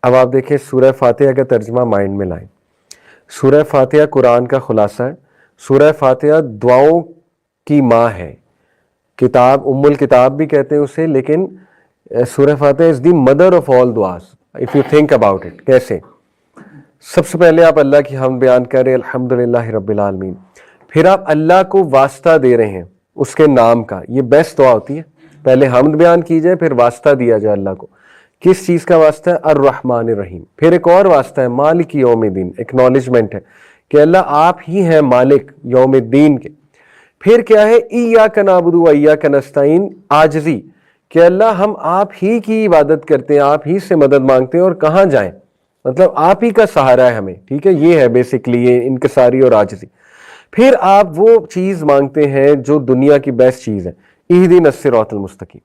اب آپ دیکھیں سورہ فاتحہ کا ترجمہ مائنڈ میں لائیں. سورہ فاتحہ قرآن کا خلاصہ ہے. سورہ فاتحہ دعاؤں کی ماں ہے. کتاب ام الکتاب بھی کہتے ہیں اسے, لیکن سورہ فاتحہ is the mother of all دعاز if you think about it. کیسے؟ سب سے پہلے آپ اللہ کی حمد بیان کریں, الحمدللہ رب العالمین. پھر آپ اللہ کو واسطہ دے رہے ہیں اس کے نام کا. یہ بیسٹ دعا ہوتی ہے, پہلے حمد بیان کی جائے پھر واسطہ دیا جائے اللہ کو. کس چیز کا واسطہ ہے؟ الرحمن الرحیم. پھر ایک اور واسطہ ہے مالک یوم الدین, ایکنالجمنٹ ہے کہ اللہ آپ ہی ہیں مالک یوم الدین کے. پھر کیا ہے؟ ایاک نعبد و ایاک نستعین, عاجزی کہ اللہ ہم آپ ہی کی عبادت کرتے ہیں, آپ ہی سے مدد مانگتے ہیں, اور کہاں جائیں, مطلب آپ ہی کا سہارا ہے ہمیں. ٹھیک ہے, یہ ہے بیسکلی یہ انکساری اور عاجزی. پھر آپ وہ چیز مانگتے ہیں جو دنیا کی بیسٹ چیز ہے, اہدنا الصراط المستقیم.